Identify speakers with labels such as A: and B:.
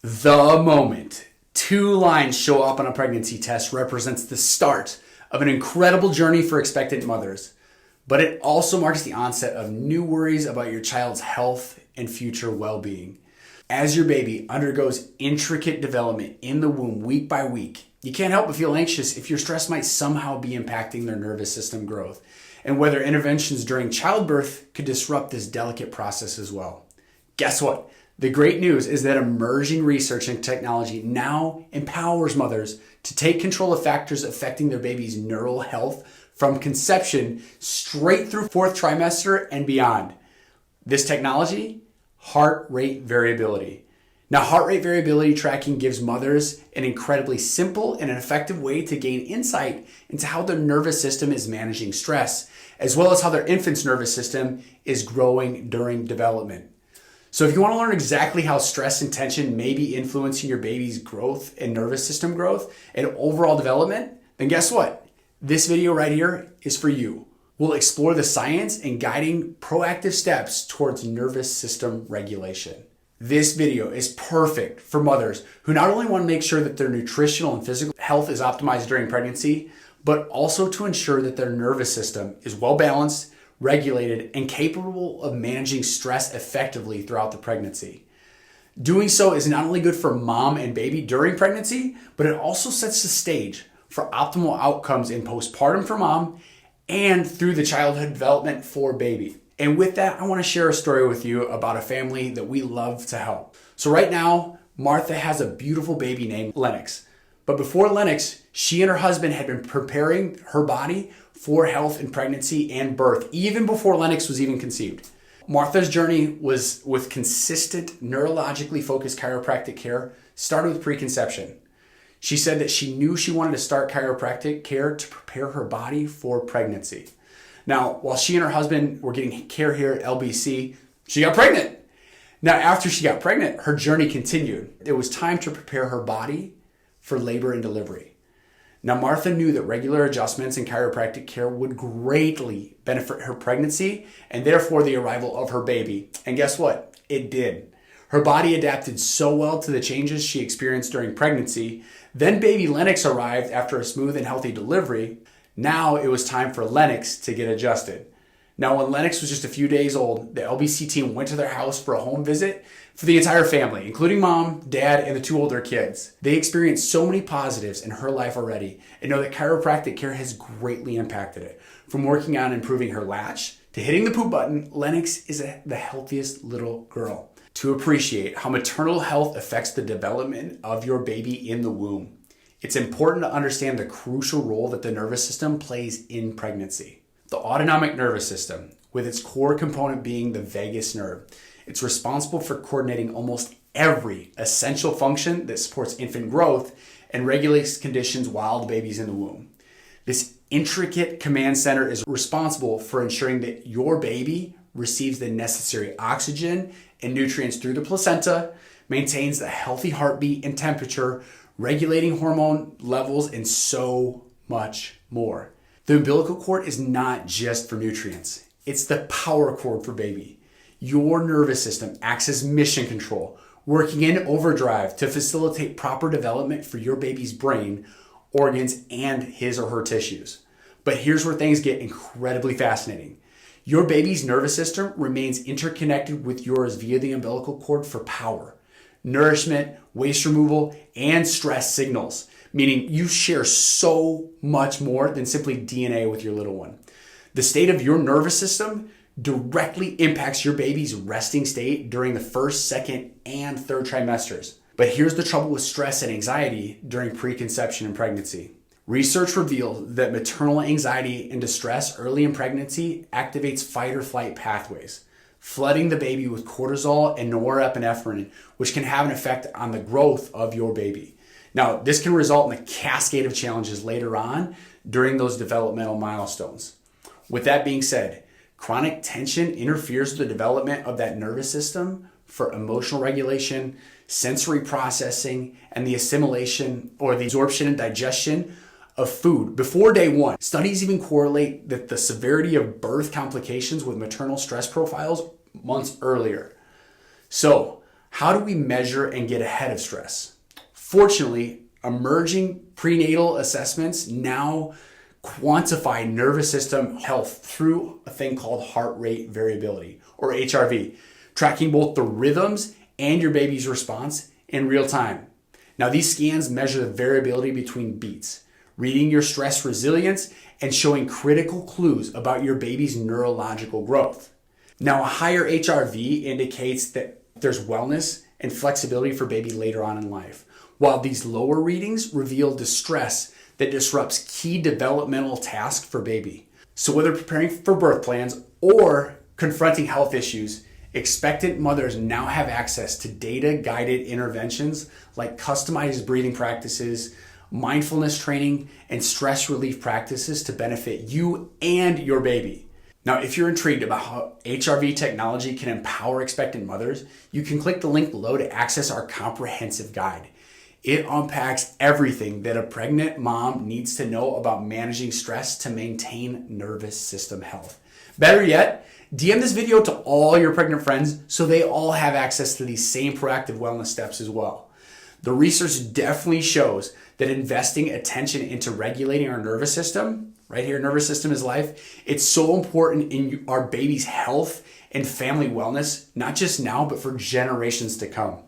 A: The moment 2 lines show up on a pregnancy test represents the start of an incredible journey for expectant mothers, but it also marks the onset of new worries about your child's health and future well-being. As your baby undergoes intricate development in the womb week by week, you can't help but feel anxious if your stress might somehow be impacting their nervous system growth, and whether interventions during childbirth could disrupt this delicate process as well. Guess what? The great news is that emerging research and technology now empowers mothers to take control of factors affecting their baby's neural health from conception straight through 4th trimester and beyond. This technology, heart rate variability. Now, heart rate variability tracking gives mothers an incredibly simple and an effective way to gain insight into how their nervous system is managing stress, as well as how their infant's nervous system is growing during development. So if you want to learn exactly how stress and tension may be influencing your baby's growth and nervous system growth and overall development, then guess what? This video right here is for you. We'll explore the science and guiding proactive steps towards nervous system regulation. This video is perfect for mothers who not only want to make sure that their nutritional and physical health is optimized during pregnancy, but also to ensure that their nervous system is well balanced, regulated, and capable of managing stress effectively throughout the pregnancy. Doing so is not only good for mom and baby during pregnancy, but it also sets the stage for optimal outcomes in postpartum for mom and through the childhood development for baby. And with that, I want to share a story with you about a family that we love to help. So right now, Martha has a beautiful baby named Lennox. But before Lennox, she and her husband had been preparing her body for health in pregnancy and birth, even before Lennox was even conceived. Martha's journey was with consistent neurologically-focused chiropractic care, started with preconception. She said that she knew she wanted to start chiropractic care to prepare her body for pregnancy. Now, while she and her husband were getting care here at LBC, she got pregnant. Now, after she got pregnant, her journey continued. It was time to prepare her body for labor and delivery. Now, Martha knew that regular adjustments in chiropractic care would greatly benefit her pregnancy and therefore the arrival of her baby. And guess what? It did. Her body adapted so well to the changes she experienced during pregnancy. Then baby Lennox arrived after a smooth and healthy delivery. Now it was time for Lennox to get adjusted. Now, when Lennox was just a few days old, the LBC team went to their house for a home visit for the entire family, including mom, dad, and the 2 older kids. They experienced so many positives in her life already and know that chiropractic care has greatly impacted it. From working on improving her latch to hitting the poop button, Lennox is the healthiest little girl. To appreciate how maternal health affects the development of your baby in the womb, it's important to understand the crucial role that the nervous system plays in pregnancy. The autonomic nervous system, with its core component being the vagus nerve, it's responsible for coordinating almost every essential function that supports infant growth and regulates conditions while the baby's in the womb. This intricate command center is responsible for ensuring that your baby receives the necessary oxygen and nutrients through the placenta, maintains a healthy heartbeat and temperature, regulating hormone levels, and so much more. The umbilical cord is not just for nutrients. It's the power cord for baby. Your nervous system acts as mission control, working in overdrive to facilitate proper development for your baby's brain, organs, and his or her tissues. But here's where things get incredibly fascinating. Your baby's nervous system remains interconnected with yours via the umbilical cord for power, nourishment, waste removal, and stress signals, meaning you share so much more than simply DNA with your little one. The state of your nervous system directly impacts your baby's resting state during the 1st, 2nd, and 3rd trimesters. But here's the trouble with stress and anxiety during preconception and pregnancy. Research reveals that maternal anxiety and distress early in pregnancy activates fight or flight pathways, flooding the baby with cortisol and norepinephrine, which can have an effect on the growth of your baby. Now, this can result in a cascade of challenges later on during those developmental milestones. With that being said, chronic tension interferes with the development of that nervous system for emotional regulation, sensory processing, and the assimilation or the absorption and digestion of food before day 1. Studies even correlate that the severity of birth complications with maternal stress profiles months earlier. So, How do we measure and get ahead of stress? Fortunately, emerging prenatal assessments now quantify nervous system health through a thing called heart rate variability, or HRV, tracking both the rhythms and your baby's response in real time. Now, these scans measure the variability between beats, reading your stress resilience and showing critical clues about your baby's neurological growth. Now, a higher HRV indicates that there's wellness and flexibility for baby later on in life, while these lower readings reveal distress that disrupts key developmental tasks for baby. So whether preparing for birth plans or confronting health issues, expectant mothers now have access to data-guided interventions like customized breathing practices, mindfulness training, and stress relief practices to benefit you and your baby. Now, if you're intrigued about how HRV technology can empower expectant mothers, you can click the link below to access our comprehensive guide. It unpacks everything that a pregnant mom needs to know about managing stress to maintain nervous system health. Better yet, DM this video to all your pregnant friends so they all have access to these same proactive wellness steps as well. The research definitely shows that investing attention into regulating our nervous system, right here, nervous system is life, it's so important in our baby's health and family wellness, not just now, but for generations to come.